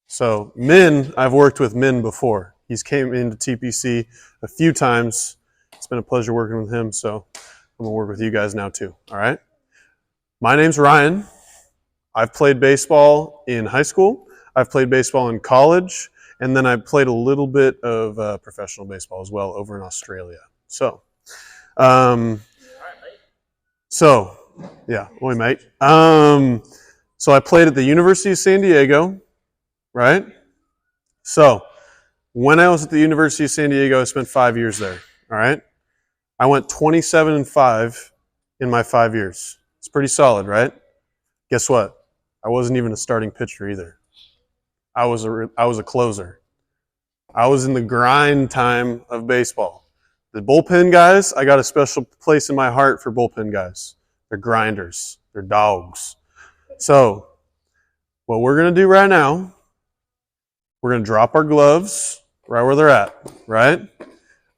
So Min, I've worked with Min before. He's came into TPC a few times. It's been a pleasure working with him, so I'm going to work with you guys now too, all right? My name's Ryan. I've played baseball in high school. I've played baseball in college, and then I played a little bit of professional baseball as well over in Australia. So, yeah, oi mate. So I played at the University of San Diego, right? So when I was at the University of San Diego, I spent 5 years there, all right? I went 27-5 in my 5 years. It's pretty solid, right? Guess what? I wasn't even a starting pitcher either. I was a closer. I was in the grind time of baseball. The bullpen guys, I got a special place in my heart for bullpen guys. They're grinders. They're dogs. So what we're going to do right now, we're going to drop our gloves right where they're at, right?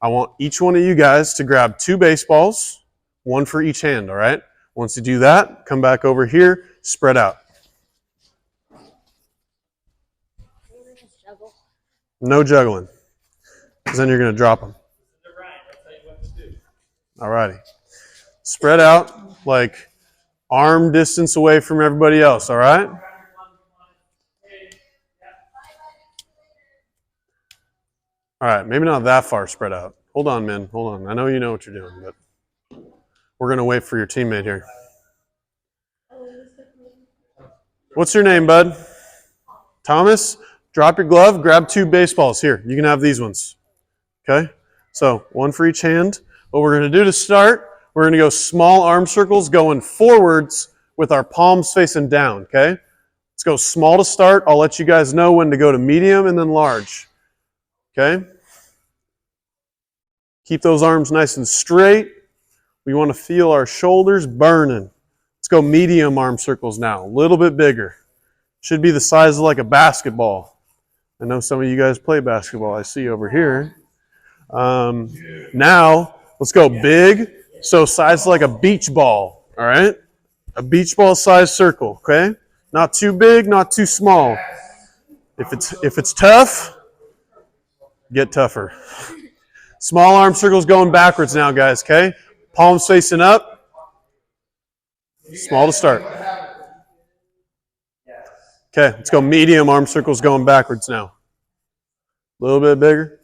I want each one of you guys to grab 2 baseballs, 1 for each hand, all right? Once you do that, come back over here, spread out. No juggling, because then you're going to drop them. All righty. Spread out like arm distance away from everybody else, all right? All right, maybe not that far spread out. Hold on, man. Hold on. I know you know what you're doing, but we're going to wait for your teammate here. What's your name, bud? Thomas? Drop your glove, grab 2 baseballs. Here, you can have these ones. Okay? So 1 for each hand. What we're going to do to start, we're going to go small arm circles going forwards with our palms facing down. Okay? Let's go small to start. I'll let you guys know when to go to medium and then large. Okay? Keep those arms nice and straight. We want to feel our shoulders burning. Let's go medium arm circles now. A little bit bigger. Should be the size of like a basketball. I know some of you guys play basketball. I see over here. Now, let's go big. So size like a beach ball. All right? A beach ball size circle. Okay? Not too big, not too small. If it's tough, get tougher. Small arm circles going backwards now, guys, okay? Palms facing up. Small to start. Okay, let's go medium arm circles going backwards now. A little bit bigger.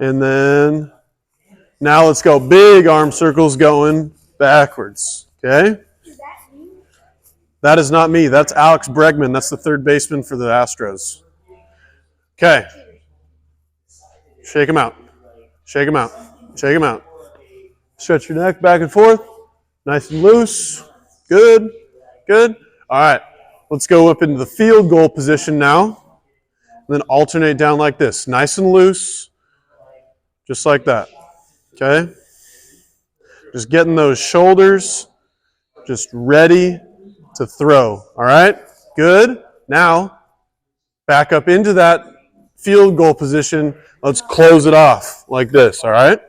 And then now let's go big arm circles going backwards, okay? That is not me. That's Alex Bregman. That's the third baseman for the Astros. Okay. Shake them out. Shake them out. Shake them out. Stretch your neck back and forth. Nice and loose. Good. Good. All right. Let's go up into the field goal position now. And then alternate down like this. Nice and loose. Just like that. Okay? Just getting those shoulders just ready to throw. All right? Good. Now, back up into that field goal position. Let's close it off like this, all right?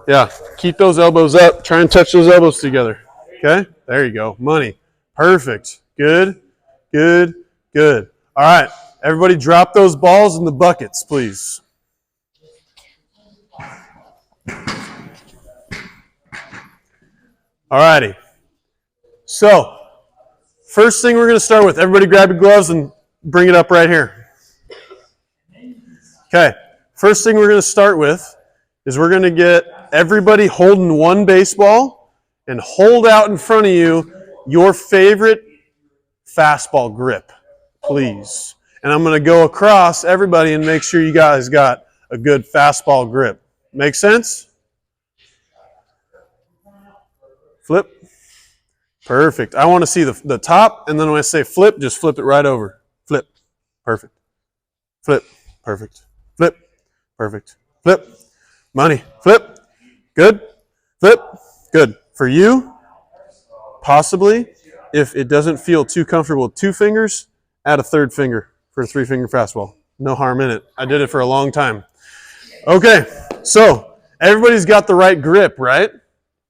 Yeah, keep those elbows up. Try and touch those elbows together. Okay? There you go. Money. Perfect. Good, good, good. All right. Everybody drop those balls in the buckets, please. All righty. So, first thing we're going to start with, everybody grab your gloves and bring it up right here. Okay, first thing we're going to start with is we're going to get everybody holding 1 baseball and hold out in front of you your favorite fastball grip, please. And I'm going to go across everybody and make sure you guys got a good fastball grip. Make sense? Flip. Perfect. I want to see the top, and then when I say flip, just flip it right over. Flip. Perfect. Flip. Perfect. Flip. Perfect. Flip. Money. Flip. Good. Flip. Good. For you, possibly, if it doesn't feel too comfortable with 2 fingers, add a 3rd finger for a 3-finger fastball. No harm in it. I did it for a long time. Okay, so everybody's got the right grip, right?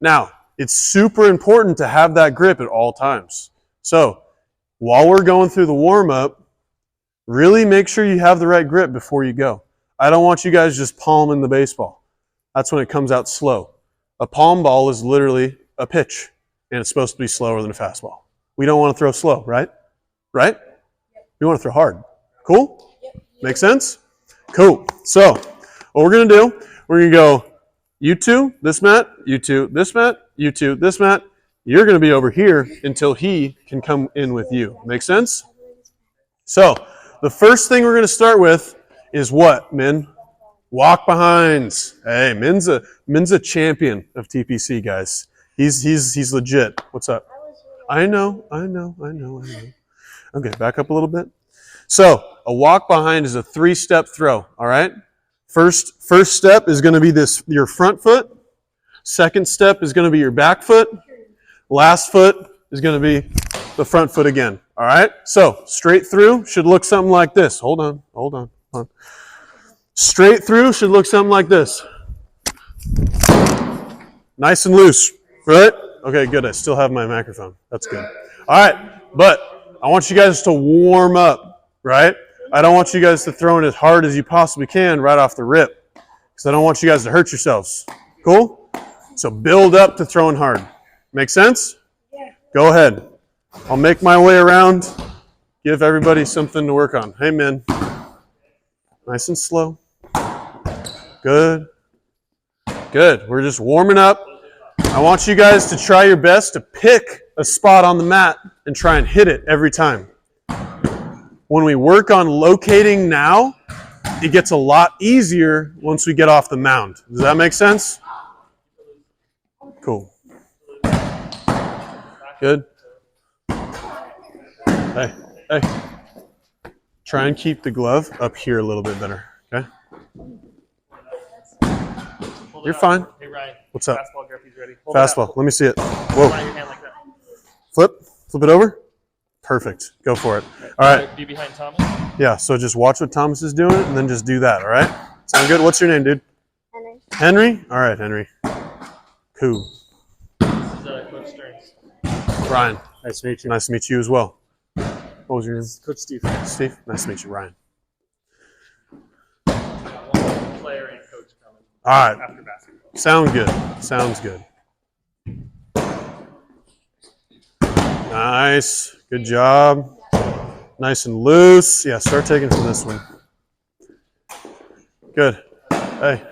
Now, it's super important to have that grip at all times. So while we're going through the warm-up, really make sure you have the right grip before you go. I don't want you guys just palming the baseball. That's when it comes out slow. A palm ball is literally a pitch, and it's supposed to be slower than a fastball. We don't want to throw slow, right? Right? We want to throw hard. Cool? Make sense? Cool. So what we're going to do, we're going to go you two, this mat, you two, this mat, you two, this mat. You're going to be over here until he can come in with you. Make sense? So the first thing we're going to start with is what, Min? Walk behinds. Hey, Min's a champion of TPC, guys. He's legit. What's up? I know. Okay, back up a little bit. So a walk behind is a 3-step throw. All right. First step is going to be your front foot. Second step is going to be your back foot. Last foot is going to be the front foot again. All right. So straight through should look something like this. Hold on. Straight through should look something like this. Nice and loose, right? Okay, good. I still have my microphone. That's good. All right, but I want you guys to warm up, right? I don't want you guys to throw in as hard as you possibly can right off the rip because I don't want you guys to hurt yourselves. Cool? So build up to throwing hard. Make sense? Yeah. Go ahead. I'll make my way around, give everybody something to work on. Hey, men. Nice and slow. Good. Good. We're just warming up. I want you guys to try your best to pick a spot on the mat and try and hit it every time. When we work on locating now, it gets a lot easier once we get off the mound. Does that make sense? Cool. Good. Hey. Try and keep the glove up here a little bit better, okay? You're fine. Hey, Ryan. What's up? Fastball grip, he's ready. Fastball. Let me see it. Whoa. Fly your hand like that. Flip it over. Perfect. Go for it. All right. Be behind Thomas. Yeah, so just watch what Thomas is doing and then just do that, all right? Sound good? What's your name, dude? Henry. Henry? All right, Henry. Cool. This is Coach Stearns. Ryan. Nice to meet you. Nice to meet you as well. What was your name? Coach Steve. Steve? Nice to meet you, Ryan. One player and coach coming All right. after basketball. Sound good. Sounds good. Nice. Good job. Nice and loose. Yeah, start taking from this one. Good. Hey,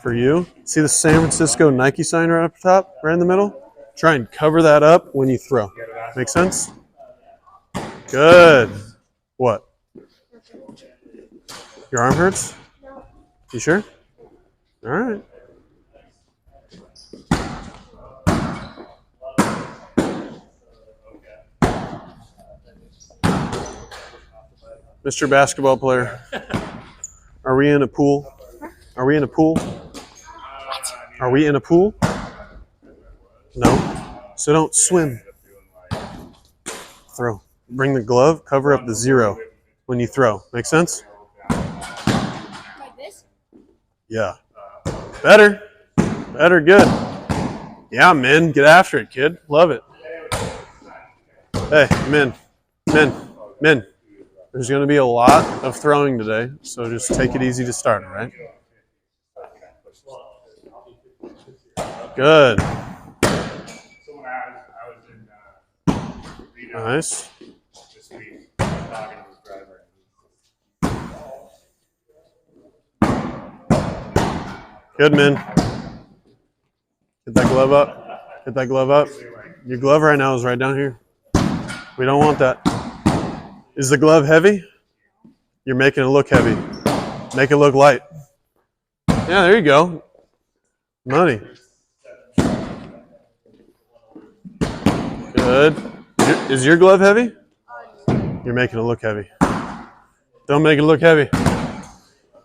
for you, see the San Francisco Nike sign right up top, right in the middle? Try and cover that up when you throw. Make sense? Good. What? Your arm hurts? You sure? All right. Mr. Basketball player, are we in a pool? Are we in a pool? Are we in a pool? No. So don't swim. Throw. Bring the glove, cover up the 0 when you throw. Make sense? Like this? Yeah. Better. Better, good. Yeah, Min, get after it, kid. Love it. Hey, Min. There's going to be a lot of throwing today, so just take it easy to start, all right? Good. Nice. Good, Min. Get that glove up. Get that glove up. Your glove right now is right down here. We don't want that. Is the glove heavy? You're making it look heavy. Make it look light. Yeah, there you go. Money. Good. Is your glove heavy? You're making it look heavy. Don't make it look heavy.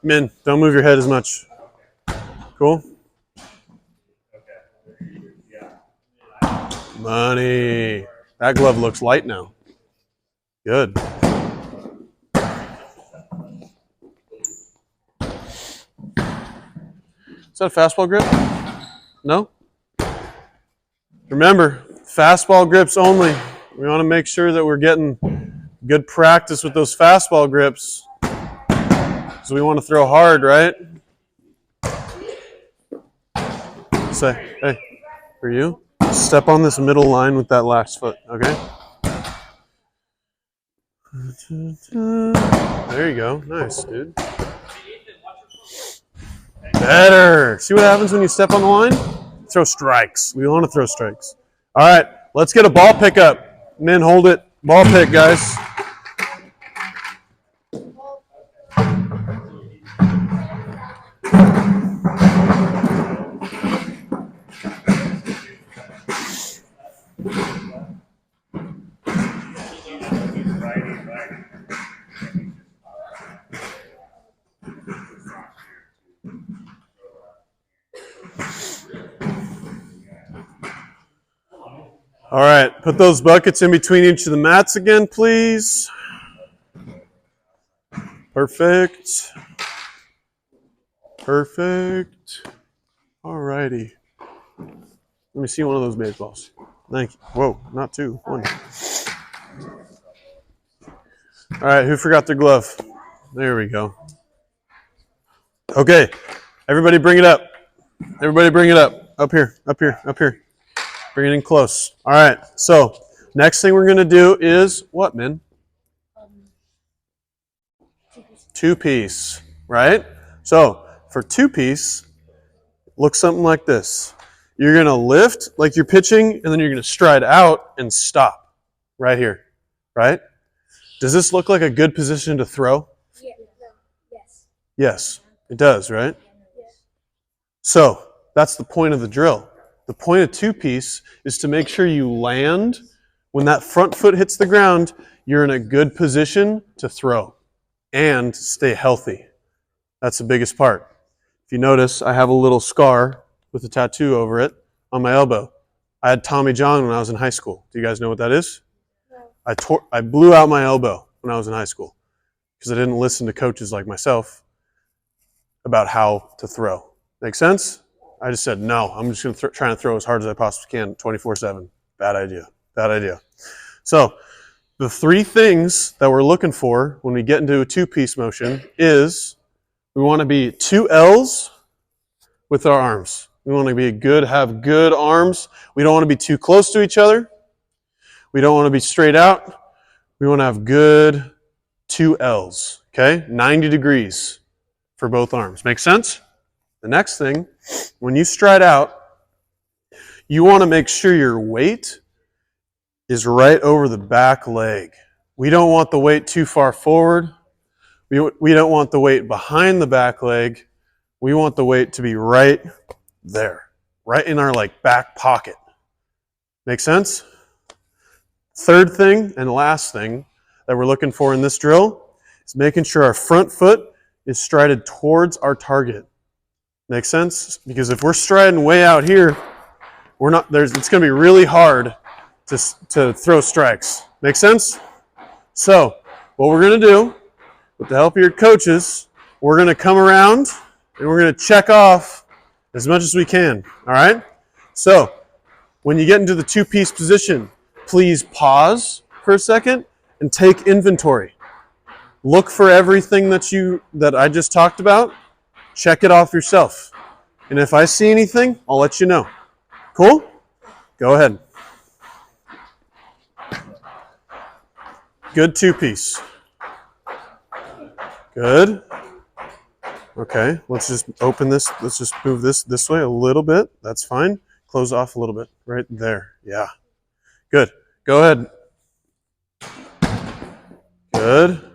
Min, don't move your head as much. Cool? Money. That glove looks light now. Good. Is that a fastball grip? No? Remember, fastball grips only. We want to make sure that we're getting good practice with those fastball grips. So we want to throw hard, right? Say, hey, for you, step on this middle line with that last foot, okay? There you go. Nice, dude. Better. See what happens when you step on the line? Throw strikes. We want to throw strikes. All right, let's get a ball pickup. Men, hold it. Ball pick, guys. All right, put those buckets in between each of the mats again, please. Perfect. Perfect. All righty. Let me see one of those baseballs. Thank you. Whoa, not two. One. All right, who forgot their glove? There we go. Okay, everybody bring it up. Everybody bring it up. Up here, up here, up here. Bring it in close. All right, so next thing we're going to do is what, Min? Two-piece, right? So for two-piece, look something like this. You're going to lift like you're pitching, and then you're going to stride out and stop right here, right? Does this look like a good position to throw? Yeah. No. Yes. Yes, it does, right? Yes. So that's the point of the drill. The point of two-piece is to make sure you land. When that front foot hits the ground, you're in a good position to throw and stay healthy. That's the biggest part. If you notice, I have a little scar with a tattoo over it on my elbow. I had Tommy John when I was in high school. Do you guys know what that is? No. I blew out my elbow when I was in high school because I didn't listen to coaches like myself about how to throw. Make sense? I just said, no, I'm just going to try and throw as hard as I possibly can 24/7. Bad idea. Bad idea. So the three things that we're looking for when we get into a two-piece motion is we want to be two L's with our arms. We want to have good arms. We don't want to be too close to each other. We don't want to be straight out. We want to have good two L's, okay? 90 degrees for both arms. Make sense? The next thing, when you stride out, you want to make sure your weight is right over the back leg. We don't want the weight too far forward. We don't want the weight behind the back leg. We want the weight to be right there, right in our back pocket. Make sense? Third thing and last thing that we're looking for in this drill is making sure our front foot is strided towards our target. Make sense? Because if we're striding way out here, it's going to be really hard to throw strikes. Make sense? So, what we're going to do, with the help of your coaches, we're going to come around and we're going to check off as much as we can. All right? So, when you get into the two-piece position, please pause for a second and take inventory. Look for everything that I just talked about. Check it off yourself. And if I see anything, I'll let you know. Cool? Go ahead. Good two-piece. Good. Okay, let's just open this. Let's just move this way a little bit. That's fine. Close off a little bit. Right there. Yeah. Good. Go ahead. Good.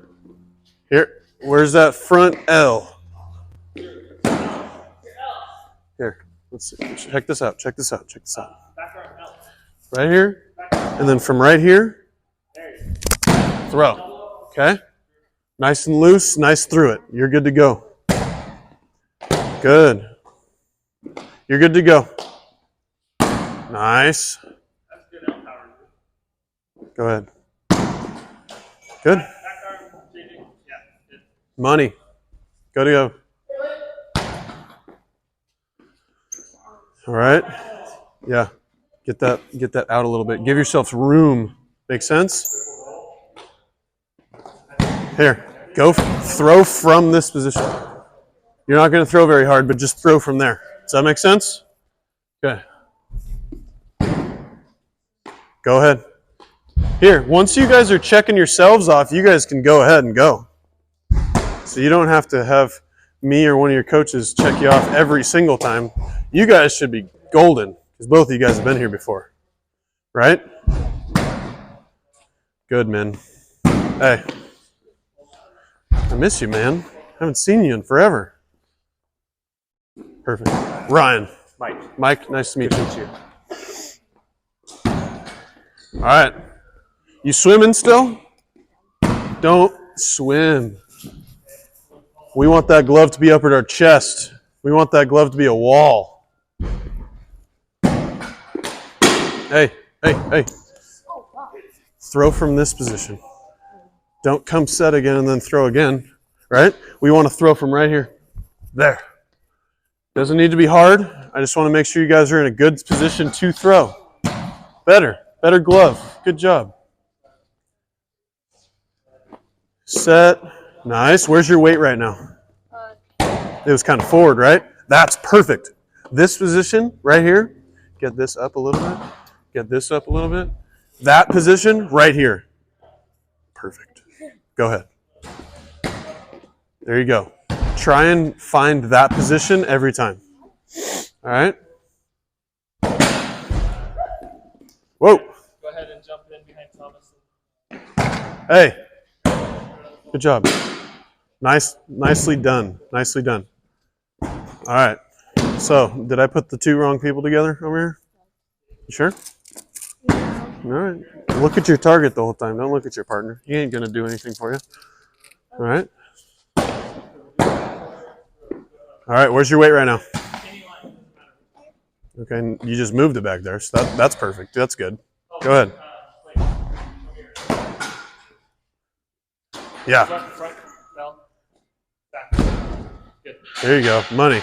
Here. Where's that front L? Here. Let's see. Check this out. Check this out. Check this out. Right here. And then from right here, throw. Okay? Nice and loose. Nice through it. You're good to go. Good. You're good to go. Nice. Go ahead. Good. Money. Go to go. All right. Yeah. Get that out a little bit. Give yourself room Make sense? Here, go throw from this position. You're not going to throw very hard, but just throw from there. Does that make sense? Okay. Go ahead. Here, once you guys are checking yourselves off, you guys can go ahead and go. So you don't have to have me or one of your coaches check you off every single time. You guys should be golden because both of you guys have been here before. Right? Good, man. Hey. I miss you, man. Haven't seen you in forever. Perfect. Ryan. Mike, nice to meet you. All right. You swimming still? Don't swim. We want that glove to be up at our chest. We want that glove to be a wall. Hey. Throw from this position. Don't come set again and then throw again, right? We want to throw from right here. There. Doesn't need to be hard. I just want to make sure you guys are in a good position to throw. Better glove. Good job. Set. Nice. Where's your weight right now? It was kind of forward, right? That's perfect. This position right here, get this up a little bit. Get this up a little bit. That position right here. Perfect. Go ahead. There you go. Try and find that position every time. All right? Whoa. Go ahead and jump in behind Thomas. Hey. Good job. Nicely done. Nicely done. All right. So, did I put the two wrong people together over here? You sure? All right. Look at your target the whole time. Don't look at your partner. He ain't going to do anything for you. All right. All right. Where's your weight right now? Okay. You just moved it back there. So that's perfect. That's good. Go ahead. Yeah. Front, bell, back. Good. There you go. Money.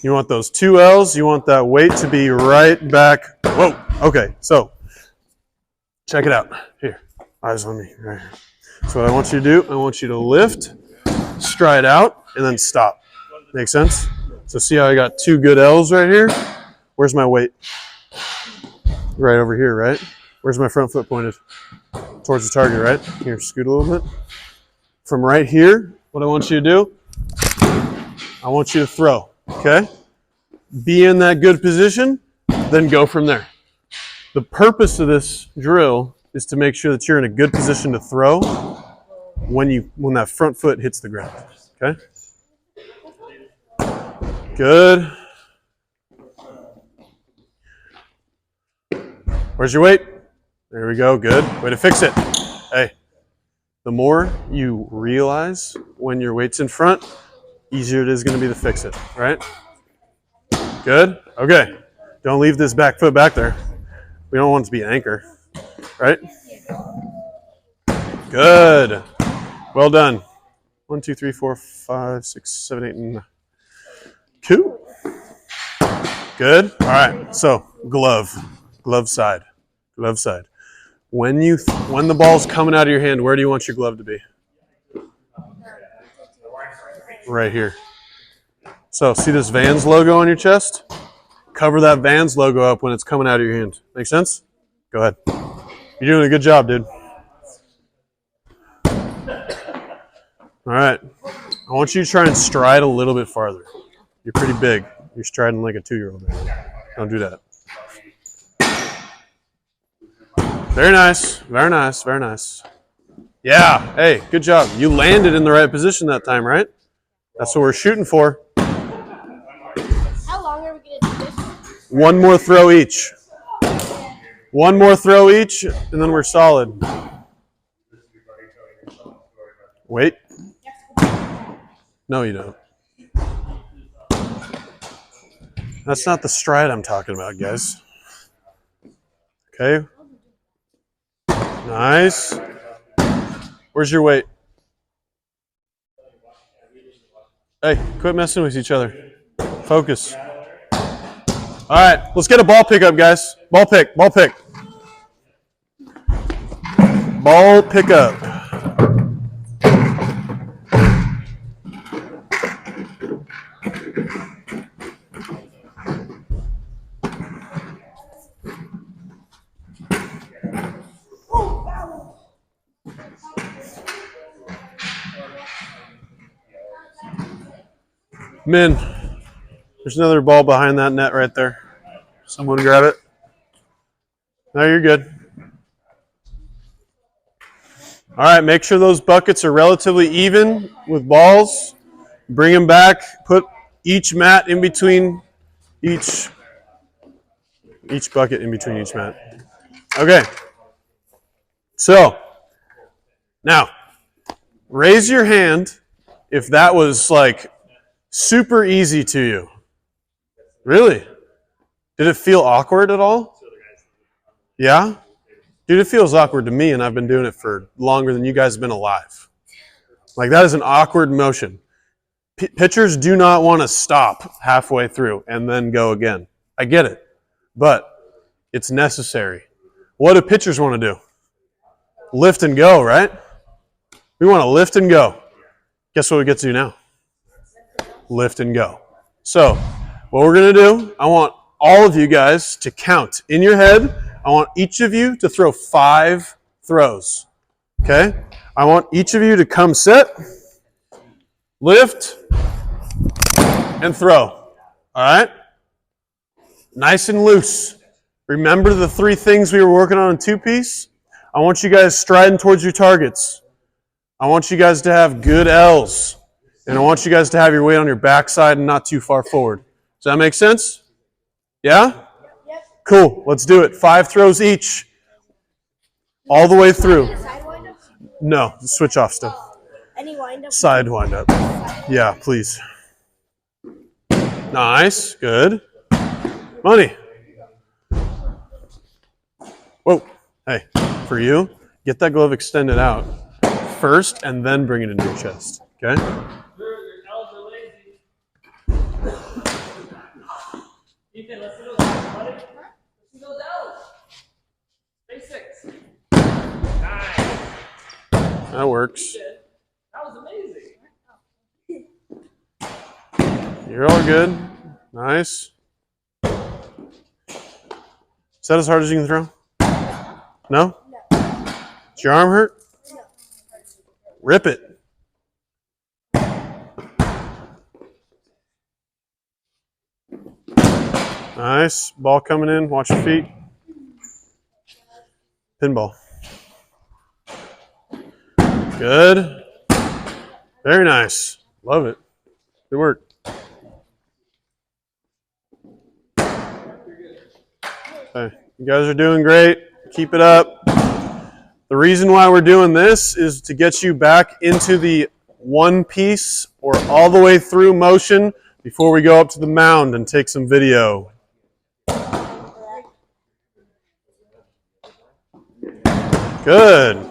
You want those two L's. You want that weight to be right back. Whoa. Okay. So, check it out. Here. Eyes on me. Right here. So what I want you to do, I want you to lift, stride out, and then stop. Make sense? So see how I got two good L's right here? Where's my weight? Right over here, right? Where's my front foot pointed? Towards the target, right? Here, scoot a little bit. From right here, what I want you to do, I want you to throw, okay? Be in that good position, then go from there. The purpose of this drill is to make sure that you're in a good position to throw when that front foot hits the ground, okay? Good. Where's your weight? There we go, good. Way to fix it. Hey, the more you realize when your weight's in front, easier it is going to be to fix it, right? Good? Okay. Don't leave this back foot back there. We don't want it to be an anchor, right? Good. Well done. 1, 2, 3, 4, 5, 6, 7, 8, 9. Cool. Good. All right. So glove side. When the ball's coming out of your hand, where do you want your glove to be? Right here. So see this Vans logo on your chest? Cover that Vans logo up when it's coming out of your hand. Make sense? Go ahead. You're doing a good job, dude. All right. I want you to try and stride a little bit farther. You're pretty big. You're striding like a 2-year-old. Don't do that. Very nice. Very nice. Very nice. Yeah. Hey, good job. You landed in the right position that time, right? That's what we're shooting for. How long are we going to do this? One more throw each. One more throw each, and then we're solid. Wait. No, you don't. That's not the stride I'm talking about, guys. Okay. Nice. Where's your weight? Hey, quit messing with each other. Focus. All right, let's get a ball pick up, guys. Ball pick. ball pickup. Min, there's another ball behind that net right there. Someone grab it. No, you're good. All right, make sure those buckets are relatively even with balls. Bring them back. Put each mat in between each bucket in between each mat. Okay. So, now, raise your hand if that was like super easy to you. Really? Did it feel awkward at all? Yeah? Dude, it feels awkward to me, and I've been doing it for longer than you guys have been alive. Like, that is an awkward motion. Pitchers do not want to stop halfway through and then go again. I get it, but it's necessary. What do pitchers want to do? Lift and go, right? We want to lift and go. Guess what we get to do now? Lift and go. So, what we're going to do, I want all of you guys to count in your head. I want each of you to throw 5 throws. Okay? I want each of you to come sit, lift, and throw. All right? Nice and loose. Remember the 3 things we were working on in 2-piece? I want you guys striding towards your targets. I want you guys to have good L's. And I want you guys to have your weight on your backside and not too far forward. Does that make sense? Yeah? Yep. Cool. Let's do it. 5 throws each. All the way through. Side wind up? No, switch off stuff. Any wind up? Side wind up. Yeah, please. Nice. Good. Money. Whoa. Hey, for you, get that glove extended out first and then bring it into your chest. Okay? Your L's are lazy. Ethan, let's see those L's, buddy. Let's see those L's. Basics. Nice. That works. That was amazing. You're all good. Nice. Is that as hard as you can throw? No? Does your arm hurt? No. Rip it. Nice. Ball coming in. Watch your feet. Pinball. Good. Very nice. Love it. Good work. Okay. You guys are doing great. Keep it up. The reason why we're doing this is to get you back into the 1-piece or all the way through motion before we go up to the mound and take some video. Good.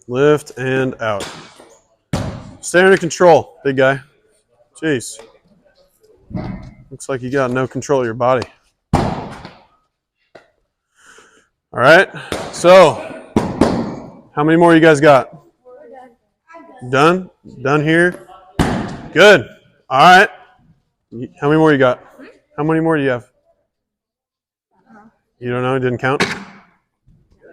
Lift and out. Stay under control, big guy. Jeez. Looks like you got no control of your body. All right. So, how many more you guys got? Done? Done here? Good. All right. How many more you got? How many more do you have? You don't know? Didn't count?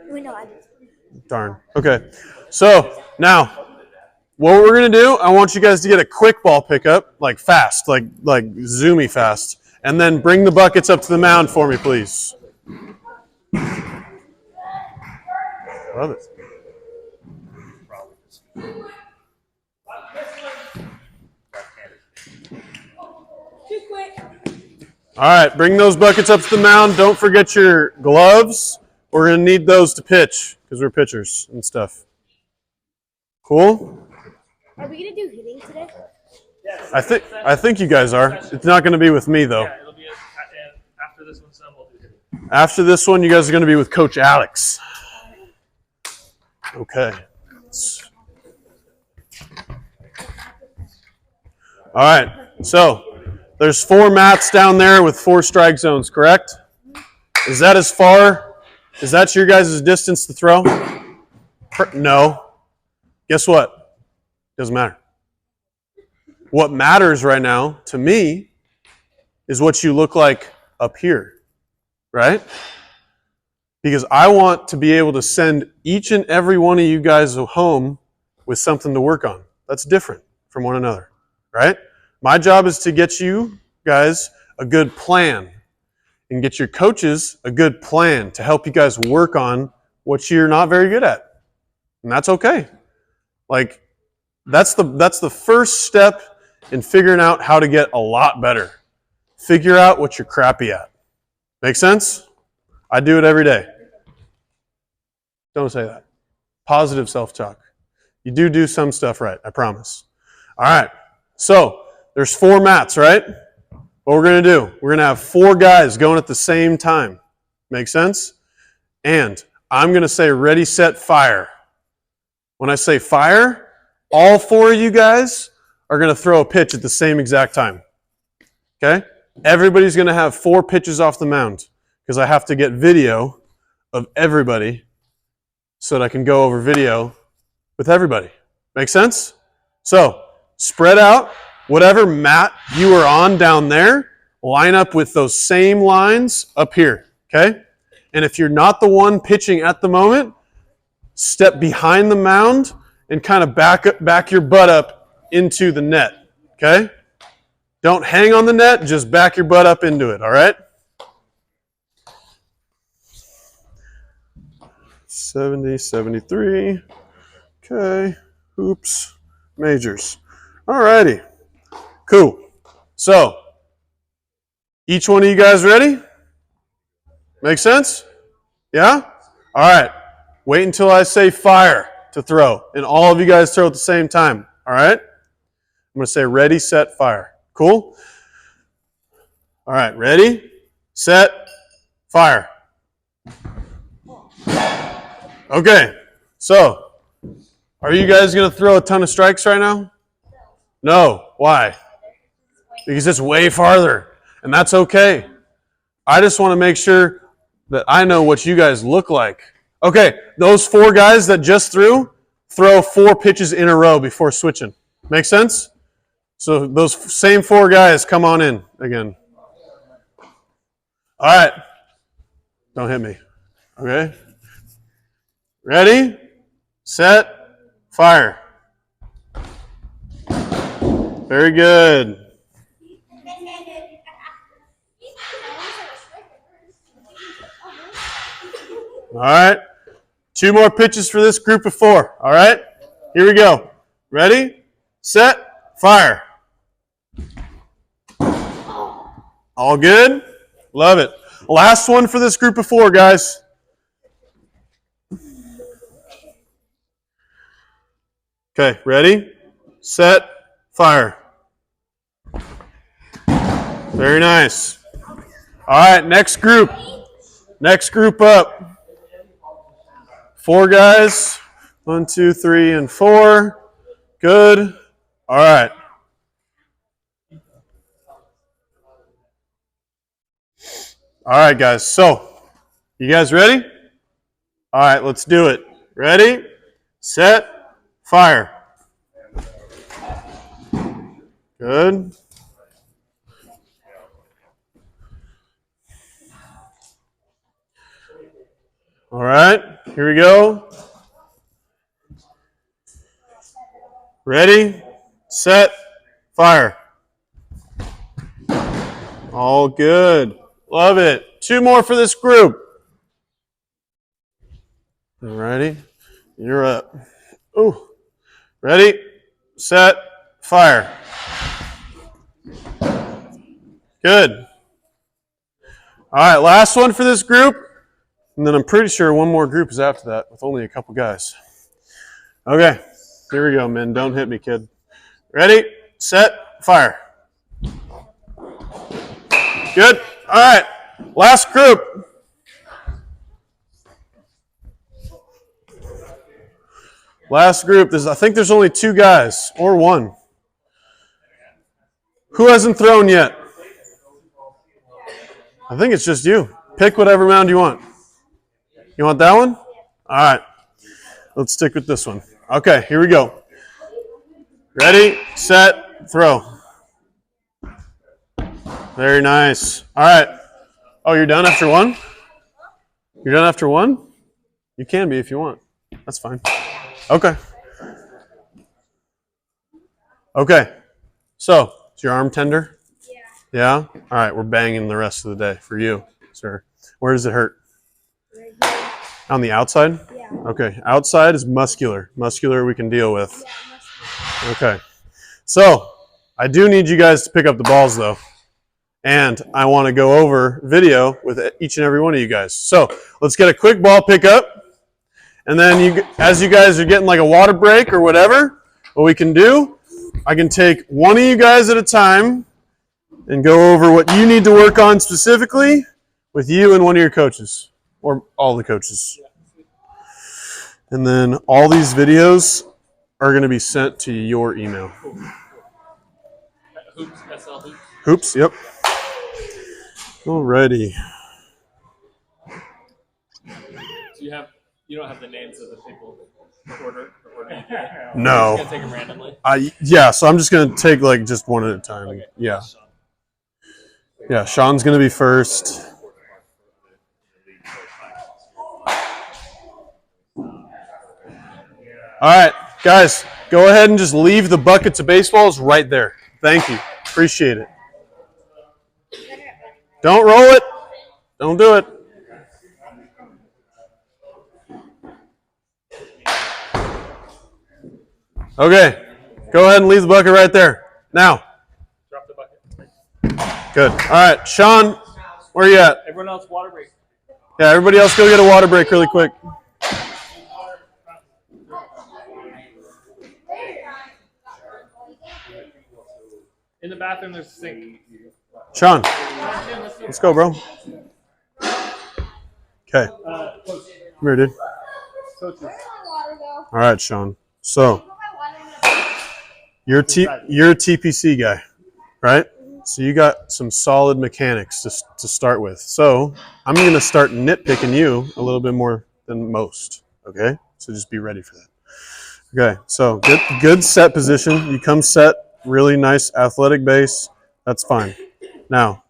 Wait, no, I didn't. Darn. Okay. So, now, what we're going to do, I want you guys to get a quick ball pickup, like fast, like zoomy fast, and then bring the buckets up to the mound for me, please. Love it. Too quick. All right, bring those buckets up to the mound. Don't forget your gloves. We're going to need those to pitch because we're pitchers and stuff. Cool? Are we gonna do hitting today? I think you guys are. It's not going to be with me though. Yeah, it'll be after this one's done, we'll do it. After this one, you guys are going to be with Coach Alex. Okay. All right. So there's 4 mats down there with 4 strike zones, correct? Is that as far? Is that your guys' distance to throw? No. Guess what? Doesn't matter. What matters right now to me is what you look like up here, right? Because I want to be able to send each and every one of you guys home with something to work on. That's different from one another, right? My job is to get you guys a good plan and get your coaches a good plan to help you guys work on what you're not very good at. And that's okay. Like, that's the first step in figuring out how to get a lot better. Figure out what you're crappy at. Make sense? I do it every day. Don't say that. Positive self-talk. You do some stuff right, I promise. All right, so there's 4 mats, right? What we're going to do, we're going to have 4 guys going at the same time. Make sense? And I'm going to say ready, set, fire. When I say fire, all 4 of you guys are going to throw a pitch at the same exact time. Okay? Everybody's going to have 4 pitches off the mound because I have to get video of everybody so that I can go over video with everybody. Make sense? So, spread out. Whatever mat you are on down there, line up with those same lines up here. Okay? And if you're not the one pitching at the moment, step behind the mound and kind of back your butt up into the net. Okay? Don't hang on the net, just back your butt up into it, all right? 70, 73. Okay. Oops. Majors. All righty. Cool. So, each one of you guys ready? Make sense? Yeah? All right. Wait until I say fire to throw, and all of you guys throw at the same time. All right? I'm going to say ready, set, fire. Cool? All right. Ready, set, fire. Okay. So, are you guys going to throw a ton of strikes right now? No. Why? Because it's way farther, and that's okay. I just want to make sure that I know what you guys look like. Okay, those 4 guys that just throw 4 pitches in a row before switching. Make sense? So those same 4 guys come on in again. All right. Don't hit me. Okay? Ready, set, fire. Very good. All right. 2 more pitches for this group of 4. All right? Here we go. Ready, set, fire. All good? Love it. Last one for this group of 4, guys. Okay, ready, set, fire. Very nice. All right, next group. Next group up. 4 guys. 1, 2, 3, and 4. Good. All right. All right, guys. So, you guys ready? All right, let's do it. Ready, set, fire. Good. All right, here we go. Ready, set, fire. All good. Love it. 2 more for this group. All righty, you're up. Ooh. Ready, set, fire. Good. All right, last one for this group. And then I'm pretty sure 1 more group is after that with only a couple guys. Okay, here we go, men. Don't hit me, kid. Ready, set, fire. Good. All right, last group. Last group. I think there's only 2 guys, or 1. Who hasn't thrown yet? I think it's just you. Pick whatever mound you want. You want that one? All right. Let's stick with this one. Okay, here we go. Ready, set, throw. Very nice. All right. Oh, you're done after one? You're done after one? You can be if you want. That's fine. Okay. Okay. So, is your arm tender? Yeah. Yeah? All right, we're banging the rest of the day for you, sir. Where does it hurt? Right here. On the outside? Yeah. Okay. Outside is muscular. Muscular we can deal with. Yeah, Okay. So, I do need you guys to pick up the balls, though. And I want to go over video with each and every one of you guys. So, let's get a quick ball pickup. And then, as you guys are getting like a water break or whatever, what we can do, I can take one of you guys at a time and go over what you need to work on specifically with you and one of your coaches, or all the coaches. And then all these videos are going to be sent to your email. Hoops, SL Hoops. Hoops, yep. Alrighty. So you don't have the names of the people order, or do you do it? No. You're just gonna take them randomly. Yeah, so I'm just going to take like just one at a time. Okay. Yeah. Yeah, Sean's going to be first. All right, guys, go ahead and just leave the buckets of baseballs right there. Thank you. Appreciate it. Don't roll it. Don't do it. Okay, go ahead and leave the bucket right there. Now. Drop the bucket. Good. All right, Sean, where you at? Everyone else, water break. Yeah, everybody else go get a water break really quick. In the bathroom, there's a sink. Sean, let's go, bro. Okay. Come here, dude. Coaches. water though. All right, Sean. So, you're a TPC guy, right? So you got some solid mechanics to start with. So I'm going to start nitpicking you a little bit more than most, okay? So just be ready for that. Okay, so good set position. You come set, really nice athletic base. That's fine. Now,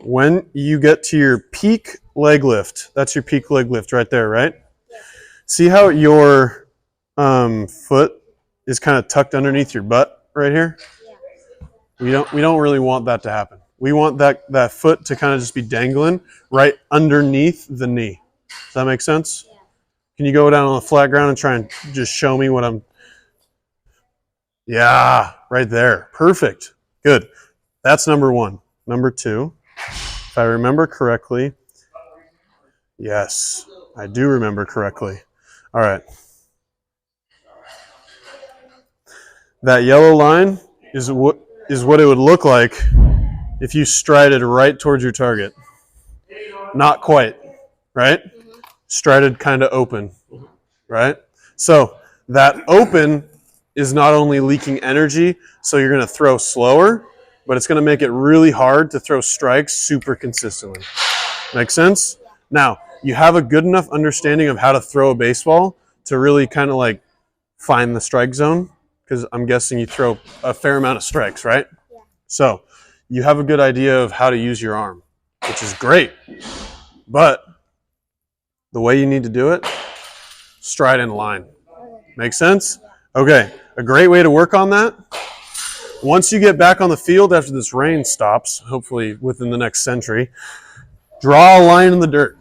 when you get to your peak leg lift, that's your peak leg lift right there, right? Yeah. See how your foot is kind of tucked underneath your butt right here? Yeah. We don't really want that to happen. We want that foot to kind of just be dangling right underneath the knee. Does that make sense? Yeah. Can you go down on the flat ground and try and just show me what I'm... Yeah, right there. Perfect. Good. That's number one. Number two, if I remember correctly, yes, I do remember correctly. All right. That yellow line is what it would look like if you strided right towards your target. Not quite, right? Strided kind of open, right? So that open is not only leaking energy, so you're going to throw slower, but it's going to make it really hard to throw strikes super consistently. Make sense? Now, you have a good enough understanding of how to throw a baseball to really kind of like find the strike zone, because I'm guessing you throw a fair amount of strikes, right? Yeah. So you have a good idea of how to use your arm, which is great. But the way you need to do it, stride in line. Make sense? Okay, a great way to work on that, once you get back on the field after this rain stops, hopefully within the next century, draw a line in the dirt.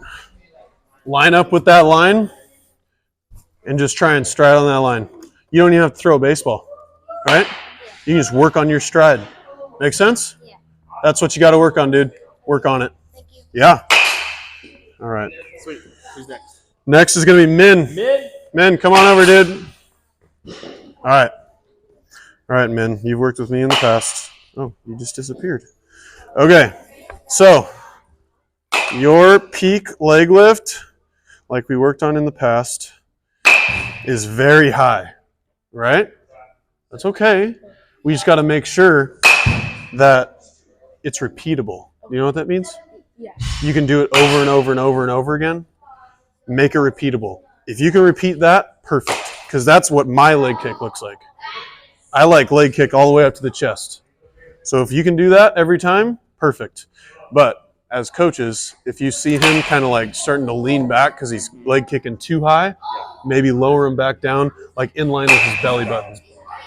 Line up with that line and just try and stride on that line. You don't even have to throw a baseball, right? You can just work on your stride. Make sense? Yeah. That's what you got to work on, dude. Work on it. Thank you. Yeah. All right. Sweet. Who's next? Next is going to be Min. Mid. Min, come on over, dude. All right. All right, Min. You've worked with me in the past. Oh, you just disappeared. Okay. So, your peak leg lift, like we worked on in the past, is very high, right? That's okay. We just got to make sure that it's repeatable. You know what that means? Yeah. You can do it over and over and over and over again. Make it repeatable. If you can repeat that, perfect. Because that's what my leg kick looks like. I like leg kick all the way up to the chest. So if you can do that every time, perfect. But as coaches, if you see him kind of like starting to lean back because he's leg kicking too high, maybe lower him back down, like in line with his belly button.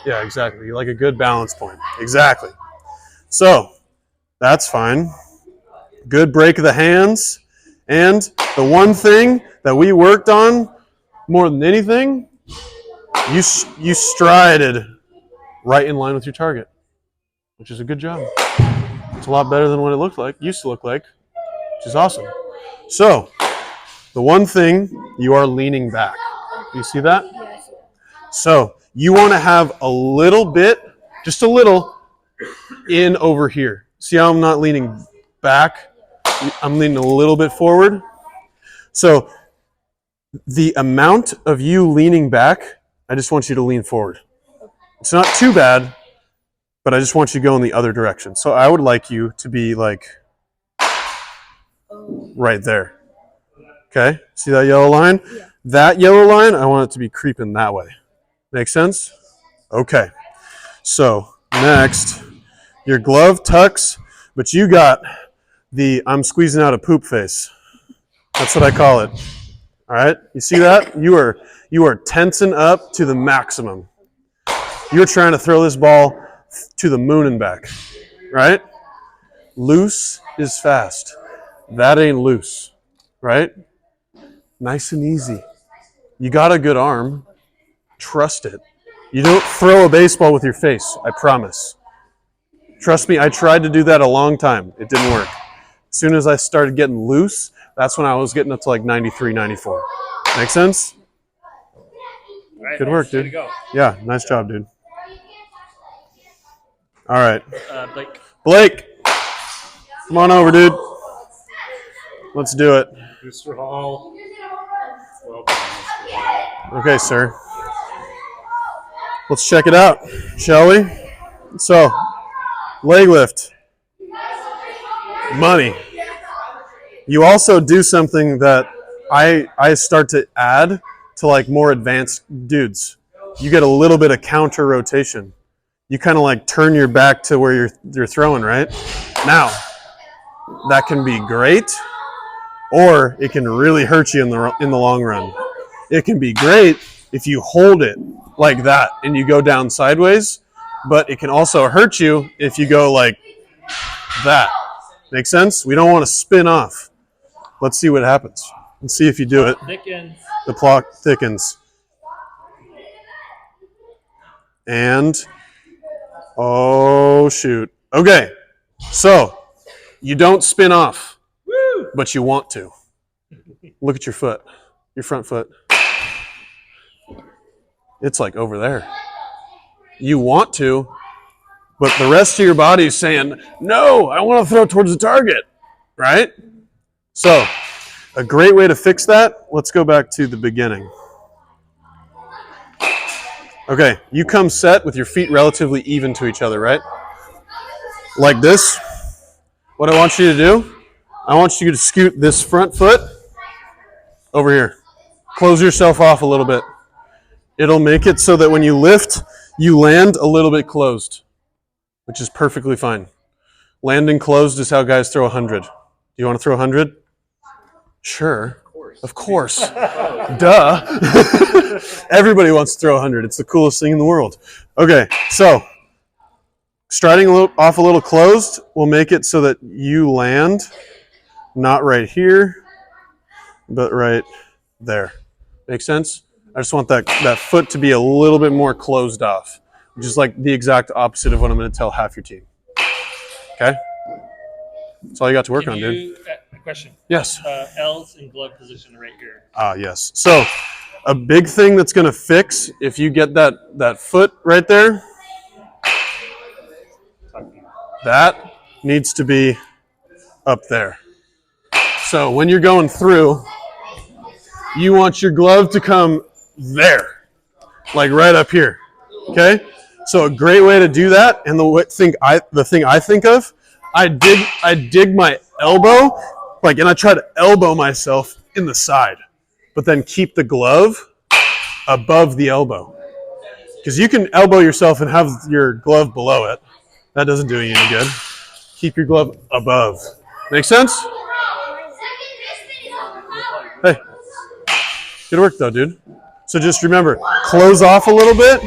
Yeah, exactly. Like a good balance point. Exactly. So that's fine. Good break of the hands. And the one thing that we worked on more than anything, you strided right in line with your target, which is a good job. It's a lot better than what it used to look like, which is awesome. So, the one thing, you are leaning back. You see that? Yes. So, you want to have a little bit, just a little, in over here. See how I'm not leaning back? I'm leaning a little bit forward. So, the amount of you leaning back, I just want you to lean forward. It's not too bad, but I just want you to go in the other direction. So I would like you to be like right there. Okay? See that yellow line? Yeah. That yellow line, I want it to be creeping that way. Make sense? Okay. So next, your glove tucks, but you got the I'm squeezing out a poop face. That's what I call it. All right? You see that? You are tensing up to the maximum. You're trying to throw this ball to the moon and back, right? Loose is fast. That ain't loose, right? Nice and easy. You got a good arm. Trust it. You don't throw a baseball with your face, I promise. Trust me, I tried to do that a long time. It didn't work. As soon as I started getting loose, that's when I was getting up to like 93, 94. Make sense? All right, Good work, way to dude. go. Yeah, nice job, dude. All right. Blake. Come on over, dude. Let's do it. Mr. Hall. Welcome, Mr. Hall. Okay, sir. Let's check it out, shall we? So, leg lift. Money. You also do something that I start to add to like more advanced dudes. You get a little bit of counter rotation. You kind of like turn your back to where you're throwing, right? Now, that can be great, or it can really hurt you in the long run. It can be great if you hold it like that and you go down sideways, but it can also hurt you if you go like that. Make sense? We don't want to spin off. Let's see what happens. Let's see if you do it. Thickens. The block thickens. And, oh shoot. Okay, so you don't spin off, but you want to. Look at your foot, your front foot. It's like over there. You want to, but the rest of your body is saying, no, I want to throw towards the target, right? So, a great way to fix that, let's go back to the beginning. Okay, you come set with your feet relatively even to each other, right? Like this. What I want you to do, I want you to scoot this front foot over here. Close yourself off a little bit. It'll make it so that when you lift, you land a little bit closed, which is perfectly fine. Landing closed is how guys throw 100. Do you want to throw 100? Sure. Of course. Duh. Everybody wants to throw 100. It's the coolest thing in the world. Okay, so striding off a little closed will make it so that you land not right here, but right there. Make sense? I just want that foot to be a little bit more closed off, which is like the exact opposite of what I'm going to tell half your team. Okay? That's all you got to work on, dude. Question. Yes. L's in glove position right here. Yes. So a big thing that's going to fix, if you get that foot right there, that needs to be up there. So when you're going through, you want your glove to come there, like right up here. Okay? So a great way to do that, and the thing I think of, I dig my elbow Like, and I try to elbow myself in the side, but then keep the glove above the elbow. Because you can elbow yourself and have your glove below it. That doesn't do you any good. Keep your glove above. Make sense? Hey. Good work though, dude. So just remember, close off a little bit.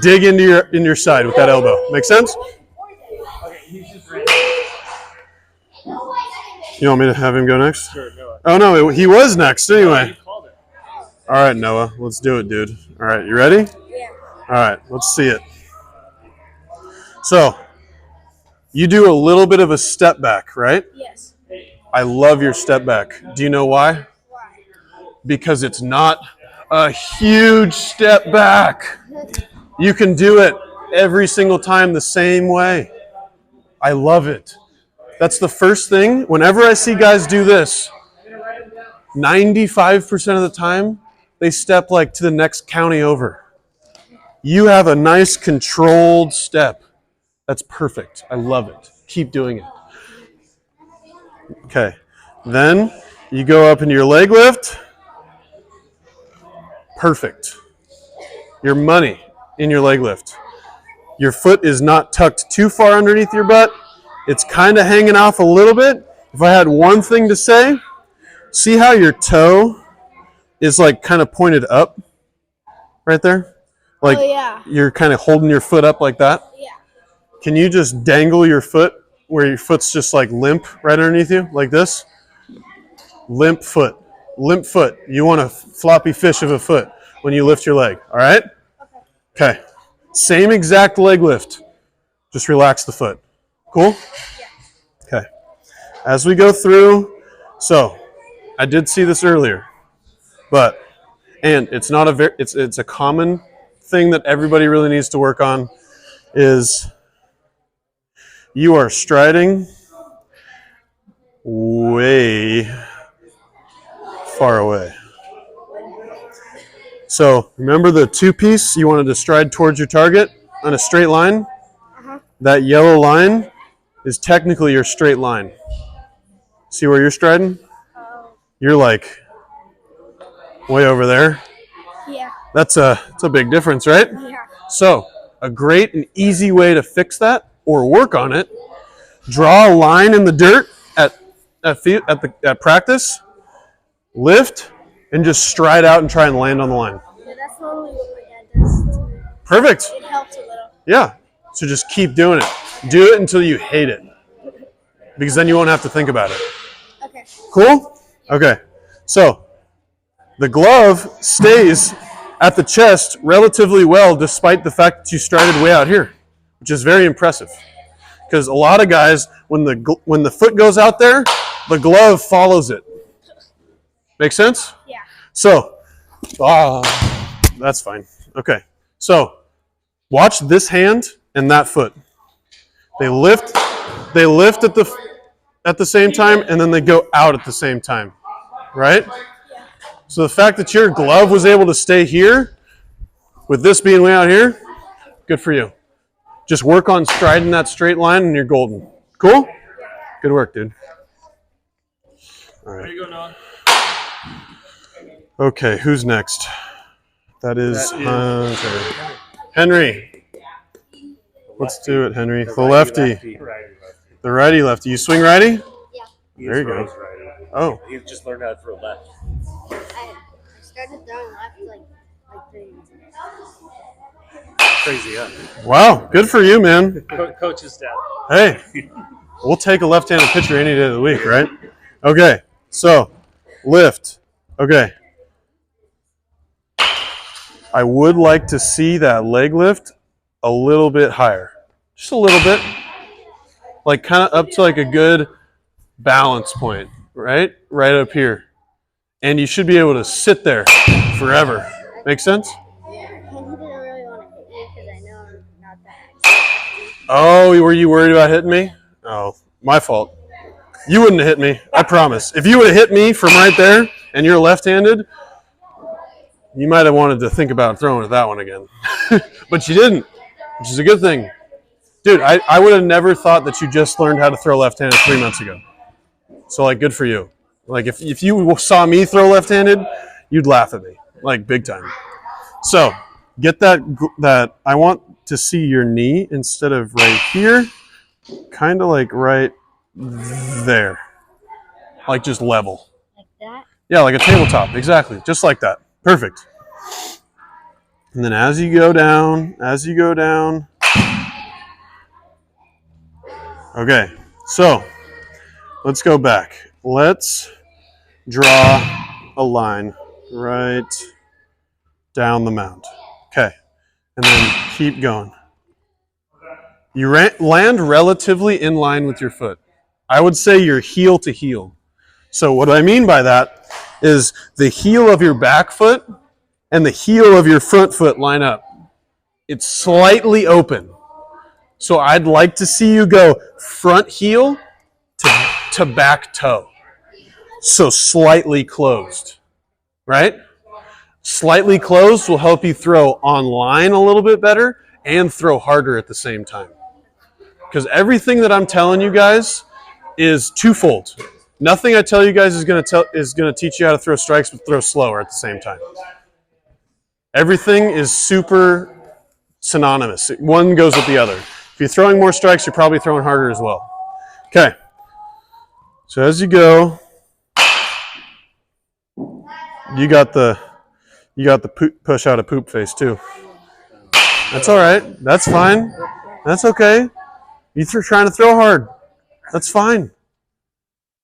Dig into your side with that elbow. Make sense? You want me to have him go next? Sure, Noah. Oh no, he was next anyway. You called it. All right, Noah, let's do it, dude. All right, you ready? Yeah. All right, let's see it. So, you do a little bit of a step back, right? Yes. I love your step back. Do you know why? Why? Because it's not a huge step back. You can do it every single time the same way. I love it. That's the first thing. Whenever I see guys do this, 95% of the time, they step like to the next county over. You have a nice controlled step. That's perfect. I love it. Keep doing it. Okay. Then you go up into your leg lift. Perfect. Your money in your leg lift. Your foot is not tucked too far underneath your butt. It's kind of hanging off a little bit. If I had one thing to say, see how your toe is like kind of pointed up right there? Like Oh, yeah. you're kind of holding your foot up like that. Yeah. Can you just dangle your foot where your foot's just like limp right underneath you like this? Limp foot. Limp foot. You want a floppy fish of a foot when you lift your leg, all right? Okay. Same exact leg lift. Just relax the foot. Cool? Okay. As we go through, so I did see this earlier, and it's not it's a common thing that everybody really needs to work on is you are striding way far away. So remember the two-piece, you wanted to stride towards your target on a straight line? That yellow line is technically your straight line. See where you're striding? You're like way over there. Yeah. That's a big difference, right? Yeah. So a great and easy way to fix that or work on it, draw a line in the dirt at practice, lift, and just stride out and try and land on the line. Yeah, that's normally what my dad does to me. Perfect. It helps a little. Yeah. So just keep doing it. Do it until you hate it. Because then you won't have to think about it. Okay. Cool? Okay. So the glove stays at the chest relatively well despite the fact that you strided way out here, which is very impressive. Because a lot of guys, when the foot goes out there, the glove follows it. Make sense? Yeah. So, that's fine. Okay. So, watch this hand and that foot. They lift at the same time, and then they go out at the same time. Right? So the fact that your glove was able to stay here, with this being way out here, good for you. Just work on striding that straight line and you're golden. Cool? Good work, dude. All right. There you go, Noah. Okay, who's next? That is Hunter. Henry. Let's do it, Henry. The lefty. The righty lefty. You swing righty? Yeah. There you go. Righty. Oh, He just learned how to throw left. I started throwing left like 3 years ago. Crazy, huh? wow. Good for you, man. Coach's dad. Hey, we'll take a left-handed pitcher any day of the week, right? Okay, so lift. Okay. I would like to see that leg lift a little bit higher. Just a little bit. Like kind of up to like a good balance point, right? Right up here. And you should be able to sit there forever. Make sense? He didn't really want to hit me because I know I'm not that. Oh, were you worried about hitting me? Oh, my fault. You wouldn't have hit me, I promise. If you would have hit me from right there and you're left-handed, you might have wanted to think about throwing at that one again. But you didn't, which is a good thing. Dude, I would have never thought that you just learned how to throw left-handed 3 months ago. So, like, good for you. Like, if you saw me throw left-handed, you'd laugh at me, like, big time. So, get that. I want to see your knee instead of right here, kind of like right there. Like, just level. Like that? Yeah, like a tabletop. Exactly. Just like that. Perfect. And then as you go down. Okay, so let's go back. Let's draw a line right down the mound. Okay, and then keep going. You land relatively in line with your foot. I would say you're heel to heel. So what I mean by that is the heel of your back foot and the heel of your front foot line up. It's slightly open. So I'd like to see you go front heel to back toe. So slightly closed, right? Slightly closed will help you throw on line a little bit better and throw harder at the same time. Because everything that I'm telling you guys is twofold. Nothing I tell you guys is going to teach you how to throw strikes but throw slower at the same time. Everything is super synonymous. One goes with the other. If you're throwing more strikes, you're probably throwing harder as well. Okay. So as you go, you got the push out of poop face too. That's all right. That's fine. That's okay. You're trying to throw hard. That's fine.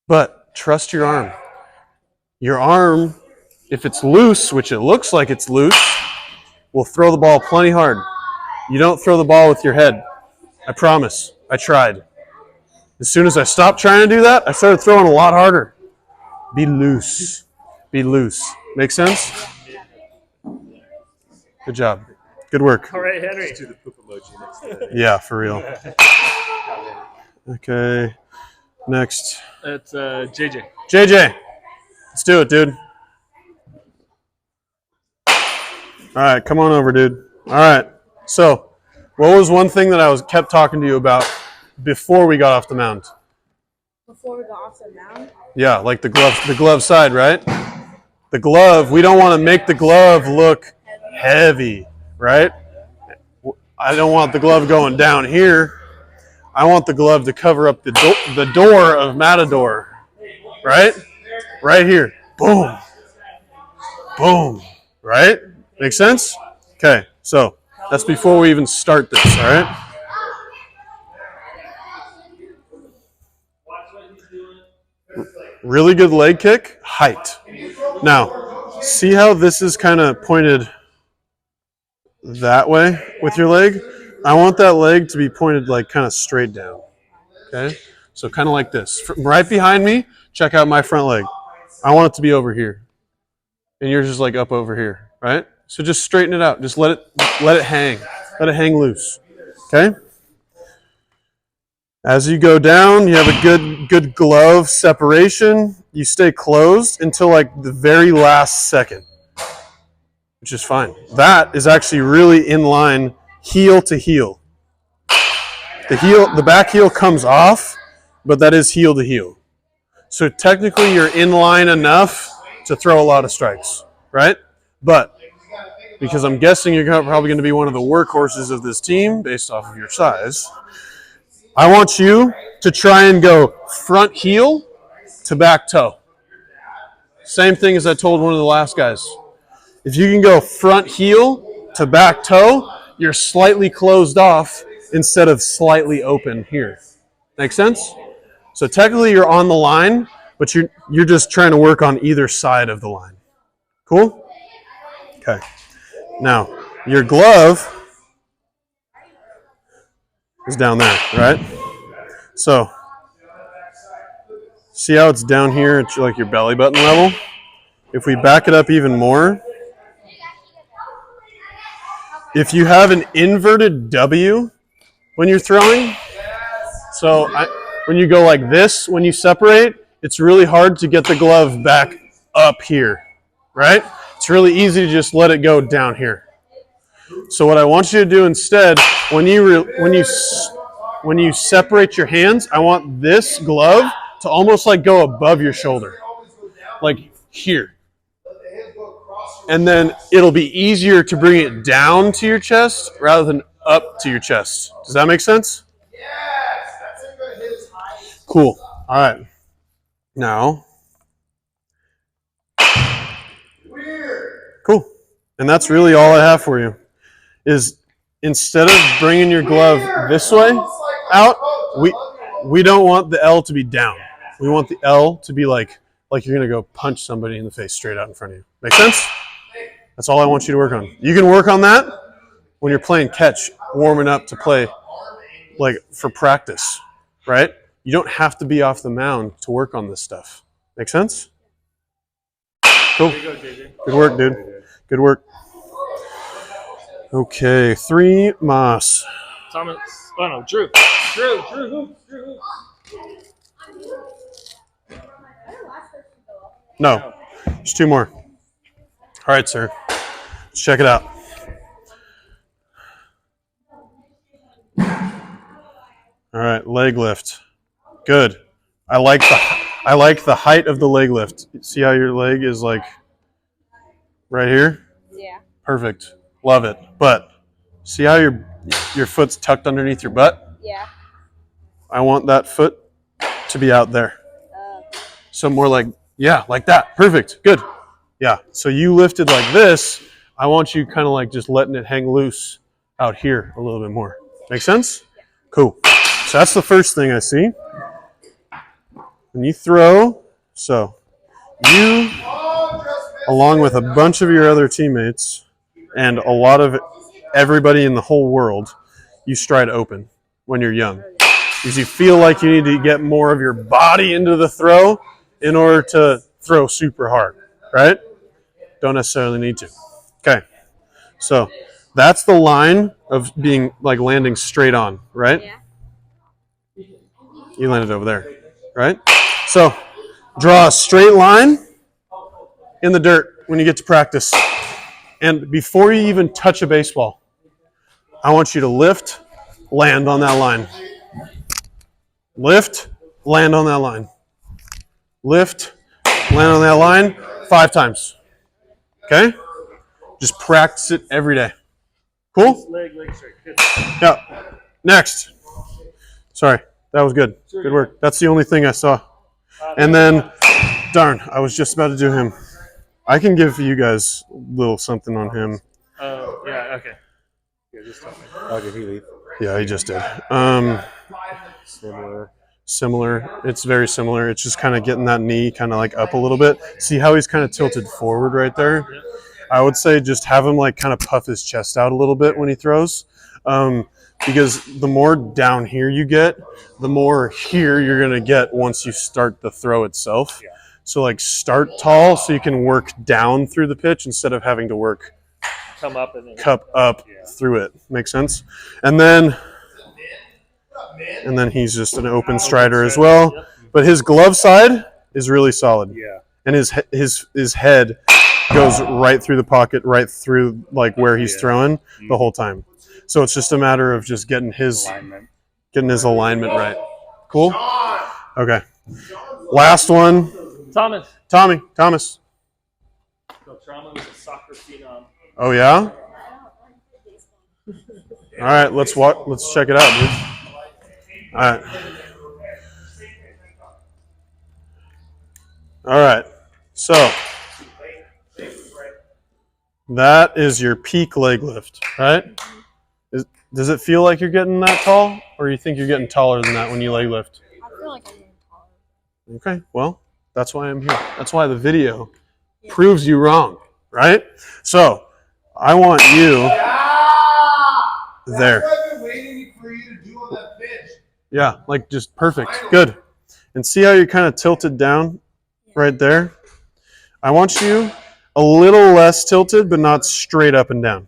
But trust your arm. Your arm, if it's loose, which it looks like it's loose, will throw the ball plenty hard. You don't throw the ball with your head. I promise. I tried. As soon as I stopped trying to do that, I started throwing a lot harder. Be loose. Be loose. Make sense? Good job. Good work. All right, Henry. Let's do the poop emoji next time. Yeah, for real. Okay. Next. That's JJ. JJ. Let's do it, dude. All right, come on over, dude. All right. So, what was one thing that I kept talking to you about before we got off the mound? Before we got off the mound? Yeah, like the glove side, right? The glove, we don't want to make the glove look heavy, right? I don't want the glove going down here. I want the glove to cover up the door of Matador, right? Right here. Boom. Boom. Right? Make sense? Okay, so that's before we even start this, all right? Really good leg kick, height. Now, see how this is kind of pointed that way with your leg? I want that leg to be pointed like kind of straight down, okay? So kind of like this. Right behind me, check out my front leg. I want it to be over here. And yours is like up over here, right? So just straighten it out. Just let it hang. Let it hang loose, okay? As you go down, you have a good glove separation. You stay closed until like the very last second, which is fine. That is actually really in line heel to heel. The back heel comes off, but that is heel to heel. So technically you're in line enough to throw a lot of strikes, right? But because I'm guessing you're probably going to be one of the workhorses of this team based off of your size, I want you to try and go front heel to back toe. Same thing as I told one of the last guys. If you can go front heel to back toe, you're slightly closed off instead of slightly open here. Make sense? So technically you're on the line, but you're just trying to work on either side of the line. Cool? Okay. Now, your glove is down there, right? So, see how it's down here at like your belly button level? If we back it up even more, if you have an inverted W when you're throwing, so when you go like this, when you separate, it's really hard to get the glove back up here, right? It's really easy to just let it go down here. So what I want you to do instead, when you when you separate your hands, I want this glove to almost like go above your shoulder, like here. And then it'll be easier to bring it down to your chest rather than up to your chest. Does that make sense? Cool. All right. Now. Cool. And that's really all I have for you. Is instead of bringing your glove this way out, we don't want the L to be down. We want the L to be like you're gonna go punch somebody in the face straight out in front of you. Make sense? That's all I want you to work on. You can work on that when you're playing catch, warming up to play like for practice, right? You don't have to be off the mound to work on this stuff. Make sense? Cool. Good work, dude. Good work. Okay, 3 Moss. Thomas. Oh no, Drew. Drew. No, there's 2 more. All right, sir. Let's check it out. All right, leg lift. Good. I like the height of the leg lift. See how your leg is like right here? Yeah. Perfect. Love it. But see how your foot's tucked underneath your butt? Yeah. I want that foot to be out there. So more like, yeah, like that. Perfect. Good. Yeah. So you lifted like this. I want you kind of like just letting it hang loose out here a little bit more. Make sense? Cool. So that's the first thing I see. When you throw, so you, along with a bunch of your other teammates and a lot of everybody in the whole world, you stride open when you're young. Because you feel like you need to get more of your body into the throw in order to throw super hard, right? Don't necessarily need to. Okay, so that's the line of being like landing straight on, right? Yeah. You landed over there, right? So draw a straight line in the dirt when you get to practice. And before you even touch a baseball, I want you to lift, land on that line. Lift, land on that line. Lift, land on that line 5 times. Okay? Just practice it every day. Cool? Leg straight. Good. Yeah. Next. Sorry, that was good. Good work. That's the only thing I saw. And then, darn, I was just about to do him. I can give you guys a little something on him. Oh, yeah, okay. Yeah, just tell me. Oh, did he leave? Yeah, he just did. Similar. It's very similar. It's just kind of getting that knee kind of like up a little bit. See how he's kind of tilted forward right there? I would say just have him like kind of puff his chest out a little bit when he throws. Because the more down here you get, the more here you're going to get once you start the throw itself. Yeah. So like start tall so you can work down through the pitch instead of having to work Come up and then cup up through it. Make sense? And then he's just an open strider as well. But his glove side is really solid. Yeah. And his head goes right through the pocket, right through like where he's throwing the whole time. So it's just a matter of just getting his alignment right. Cool? Okay. Last one. Thomas. Thomas. So Trauma was a soccer phenom. Oh yeah? All right, let's check it out, dude. All right. All right. So that is your peak leg lift, right? Does it feel like you're getting that tall, or you think you're getting taller than that when you leg lift? I feel like I'm getting taller. Okay, well, that's why I'm here. That's why the video proves you wrong, right? So I want you there. That's what I've been waiting for you to do on that pitch. Yeah, like just perfect. Good. And see how you're kind of tilted down right there? I want you a little less tilted, but not straight up and down.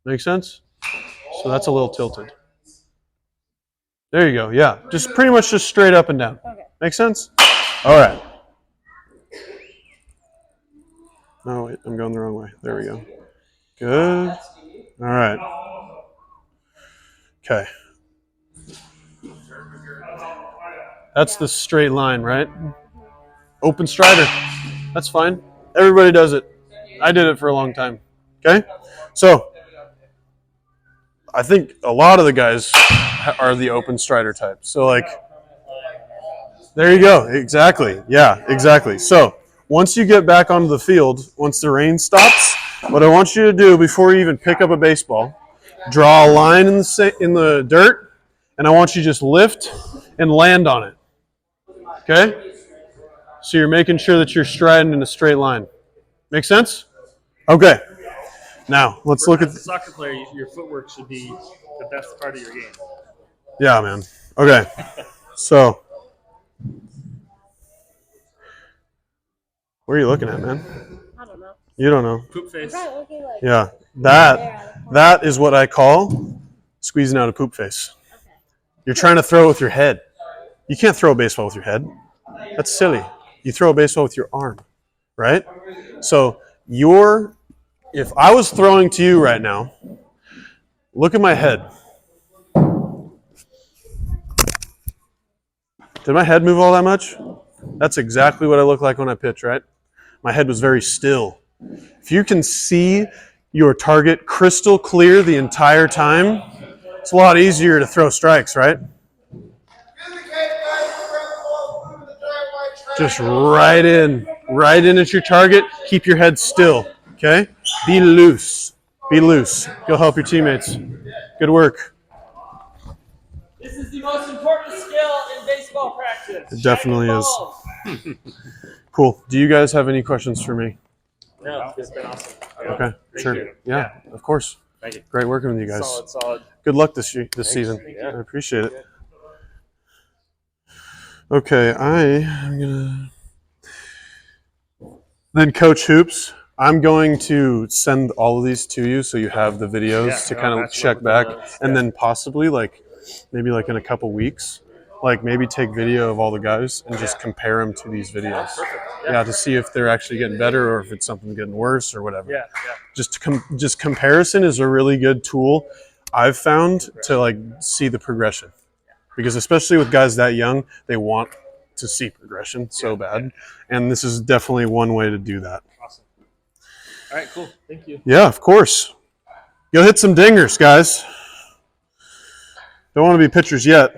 Make sense? So that's a little tilted. There you go. Yeah, just pretty much just straight up and down. Okay. Make sense? All right. Oh, wait, I'm going the wrong way. There we go. Good. All right. Okay. That's the straight line, right? Open strider. That's fine. Everybody does it. I did it for a long time. Okay? So, I think a lot of the guys are the open strider type. So, like, there you go. Exactly. Yeah, exactly. So, once you get back onto the field, once the rain stops, what I want you to do before you even pick up a baseball, draw a line in the dirt, and I want you to just lift and land on it. Okay? So you're making sure that you're striding in a straight line. Make sense? Okay. Now, let's look at... As a soccer player, your footwork should be the best part of your game. Yeah, man. Okay. So, where are you looking at, man? I don't know. You don't know. Poop face. I'm probably looking like Yeah. there. That is what I call squeezing out a poop face. You're trying to throw it with your head. You can't throw a baseball with your head. That's silly. You throw a baseball with your arm, right? So if I was throwing to you right now, look at my head. Did my head move all that much? That's exactly what I look like when I pitch, right? My head was very still. If you can see your target crystal clear the entire time, it's a lot easier to throw strikes, right? Just right in at your target. Keep your head still, okay? Be loose. Be loose. Go help your teammates. Good work. This is the most important skill in baseball practice. It definitely Shining is. balls. Cool. Do you guys have any questions for me? No, it's been awesome. Okay, sure. you. Yeah, of course. Thank you. Great working with you guys. Solid. Good luck this season. you. I appreciate it. Okay, I am gonna then Coach Hoops. I'm going to send all of these to you so you have the videos Yeah, to no, kind of that's check what back, the notes, and yeah. then possibly maybe in a couple weeks, maybe take video of all the guys and just compare them to these videos. Yeah, to see if they're actually getting better or if it's something getting worse or whatever. Yeah. Just comparison is a really good tool I've found to see the progression, because especially with guys that young, they want to see progression so bad, and this is definitely one way to do that. Awesome. All right, cool. Thank you. Yeah, of course. Go hit some dingers, guys. Don't want to be pitchers yet.